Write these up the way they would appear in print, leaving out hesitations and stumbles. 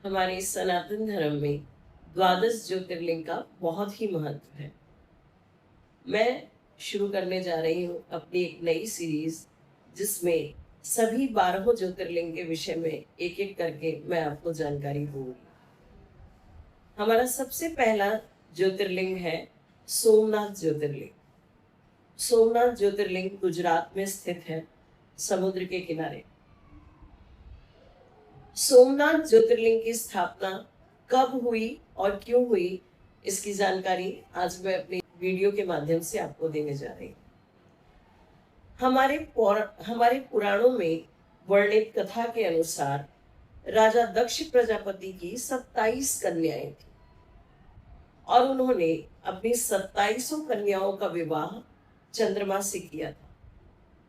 हमारे सनातन धर्म में द्वादश ज्योतिर्लिंग का बहुत ही महत्व है। मैं शुरू करने जा रही हूँ अपनी एक नई सीरीज, जिसमें सभी 12 ज्योतिर्लिंग के विषय में एक एक करके मैं आपको जानकारी दूंगी। हमारा सबसे पहला ज्योतिर्लिंग है सोमनाथ ज्योतिर्लिंग। सोमनाथ ज्योतिर्लिंग गुजरात में स्थित है, समुद्र के किनारे। सोमनाथ ज्योतिर्लिंग की स्थापना कब हुई और क्यों हुई, इसकी जानकारी आज मैं अपनी वीडियो के माध्यम से आपको देने जा रही हूँ। हमारे पुराणों में वर्णित कथा के अनुसार राजा दक्ष प्रजापति की 27 कन्याएं थी और उन्होंने अपनी 27 कन्याओं का विवाह चंद्रमा से किया था।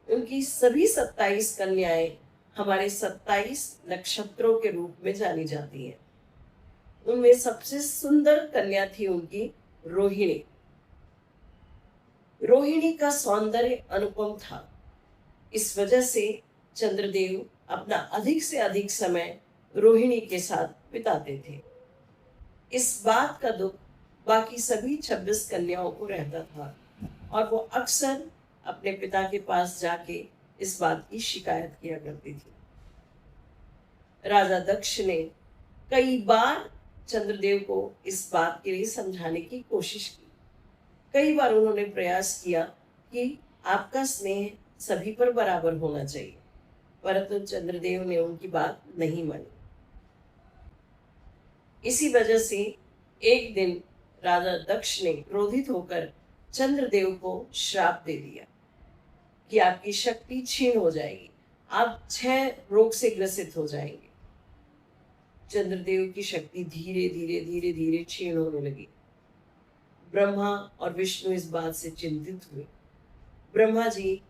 उनकी सभी 27 कन्याएं हमारे 27 नक्षत्रों के रूप में जानी जाती हैं। उनमें सबसे सुंदर कन्या थी उनकी रोहिणी। रोहिणी का सौंदर्य अनुपम था। इस वजह से चंद्रदेव अपना अधिक से अधिक समय रोहिणी के साथ बिताते थे। इस बात का दुख बाकी सभी 26 कन्याओं को रहता था और वो अक्सर अपने पिता के पास जाके इस बात की शिकायत किया करती थी। राजा दक्ष ने कई बार चंद्रदेव को इस बात के लिए समझाने की कोशिश की। कई बार उन्होंने प्रयास किया कि आपका स्नेह सभी पर बराबर होना चाहिए, परंतु चंद्रदेव ने उनकी बात नहीं मानी। इसी वजह से एक दिन राजा दक्ष ने क्रोधित होकर चंद्रदेव को श्राप दे दिया कि आपकी शक्ति क्षीण हो जाएगी, आप 6 रोग से ग्रसित हो जाएंगे। चंद्रदेव की शक्ति धीरे धीरे धीरे धीरे क्षीण होने लगी। ब्रह्मा और विष्णु इस बात से चिंतित हुए। ब्रह्मा जी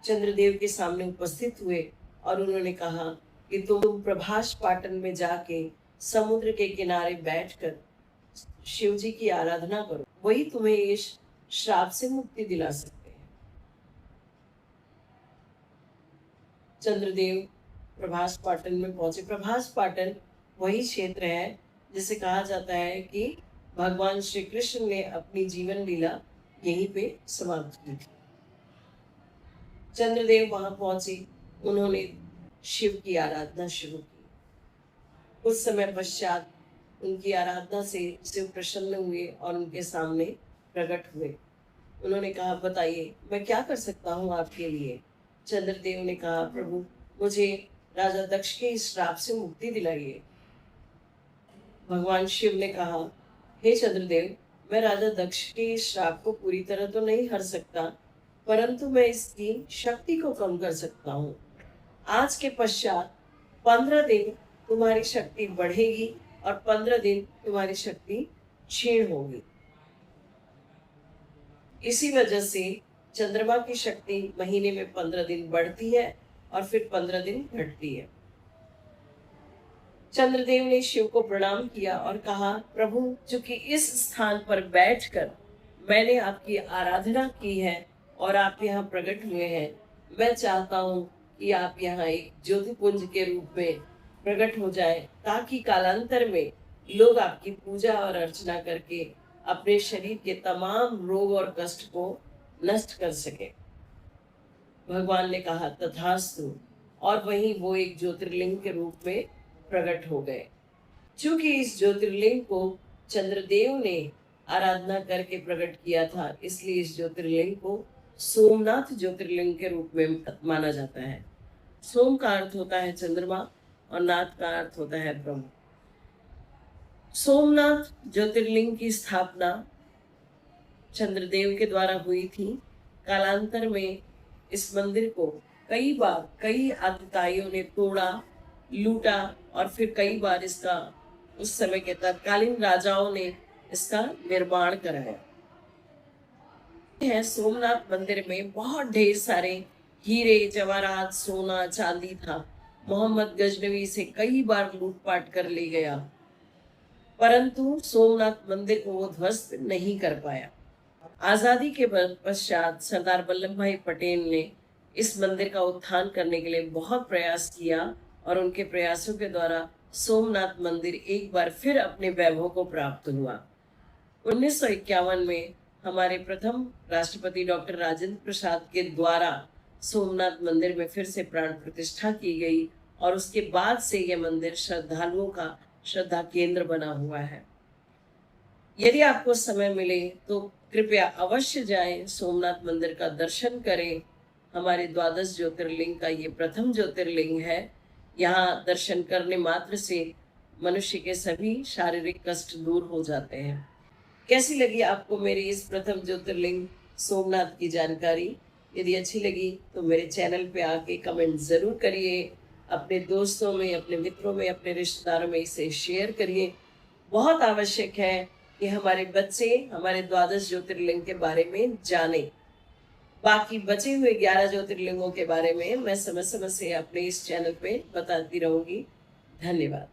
चंद्रदेव के सामने उपस्थित हुए और उन्होंने कहा कि तुम प्रभास पाटन में जाके समुद्र के किनारे बैठकर शिव जी की आराधना करो, वही तुम्हें इस श्राप से मुक्ति दिला सकते हैं। चंद्रदेव प्रभास पाटन में पहुंचे। प्रभास पाटन वही क्षेत्र है जिसे कहा जाता है कि भगवान श्री कृष्ण ने अपनी जीवन लीला यहीं पे समाप्त की थी। चंद्रदेव वहां पहुंचे, उन्होंने शिव की आराधना शुरू की। कुछ समय पश्चात उनकी आराधना से शिव प्रसन्न हुए और उनके सामने प्रकट हुए। उन्होंने कहा, बताइए मैं क्या कर सकता हूँ आपके लिए। चंद्रदेव ने कहा, प्रभु मुझे राजा दक्ष के इस श्राप से मुक्ति दिलाइए। भगवान शिव ने कहा, हे चंद्रदेव, मैं राजा दक्ष के इस श्राप को पूरी तरह तो नहीं हर सकता, परंतु मैं इसकी शक्ति को कम कर सकता हूँ। आज के पश्चात 15 दिन तुम्हारी शक्ति बढ़ेगी और 15 दिन तुम्हारी शक्ति क्षीण होगी। इसी वजह से चंद्रमा की शक्ति महीने में 15 दिन बढ़ती है और फिर 15 दिन घटती है। चंद्रदेव ने शिव को प्रणाम किया और कहा, प्रभु चूंकि इस स्थान पर बैठकर मैंने आपकी आराधना की है और आप यहाँ प्रकट हुए हैं, मैं चाहता हूँ कि आप यहाँ एक ज्योतिपुंज के रूप में प्रकट हो जाए, ताकि कालांतर में लोग आपकी पूजा और अर्चना करके अपने शरीर के तमाम रोग और कष्ट को नष्ट कर सके। भगवान ने कहा, तथास्तु, और वहीं वो एक ज्योतिर्लिंग के रूप में प्रकट हो गए। चूंकि इस ज्योतिर्लिंग को चंद्रदेव ने आराधना करके प्रकट किया था, इसलिए इस ज्योतिर्लिंग को सोमनाथ ज्योतिर्लिंग के रूप में माना जाता है। सोम का अर्थ होता है चंद्रमा और नाथ का अर्थ होता है ब्रह्म। सोमनाथ ज्योतिर्लिंग की स्थापना चंद्रदेव के द्वारा हुई थी। कालांतर में इस मंदिर को कई बार कई आतताइयों ने तोड़ा, लूटा और फिर कई बार इसका उस समय के तत्कालीन राजाओं ने इसका निर्माण कराया है। सोमनाथ मंदिर में बहुत ढेर सारे हीरे जवाहरात, सोना, चांदी था। मोहम्मद गजनवी से कई बार लूटपाट कर ले गया, परंतु सोमनाथ मंदिर को वो ध्वस्त नहीं कर पाया। आजादी के पश्चात सरदार वल्लभ भाई पटेल ने इस मंदिर का उत्थान करने के लिए बहुत प्रयास किया और उनके प्रयासों के द्वारा सोमनाथ मंदिर एक बार फिर अपने वैभव को प्राप्त हुआ। 1951 में हमारे प्रथम राष्ट्रपति डॉक्टर राजेंद्र प्रसाद के द्वारा सोमनाथ मंदिर में फिर से प्राण प्रतिष्ठा की गई और उसके बाद से यह मंदिर श्रद्धालुओं का श्रद्धा केंद्र बना हुआ है। यदि आपको समय मिले तो कृपया अवश्य जाएं, सोमनाथ मंदिर का दर्शन करें। हमारे 12 ज्योतिर्लिंग का ये प्रथम ज्योतिर्लिंग है। यहाँ दर्शन करने मात्र से मनुष्य के सभी शारीरिक कष्ट दूर हो जाते हैं। कैसी लगी आपको मेरी इस प्रथम ज्योतिर्लिंग सोमनाथ की जानकारी? यदि अच्छी लगी तो मेरे चैनल पे आके कमेंट ज़रूर करिए, अपने दोस्तों में, अपने मित्रों में, अपने रिश्तेदारों में इसे शेयर करिए। बहुत आवश्यक है कि हमारे बच्चे हमारे 12 ज्योतिर्लिंग के बारे में जाने। बाकी बचे हुए 11 ज्योतिर्लिंगों के बारे में मैं समय समय से अपने इस चैनल पे बताती रहूंगी। धन्यवाद।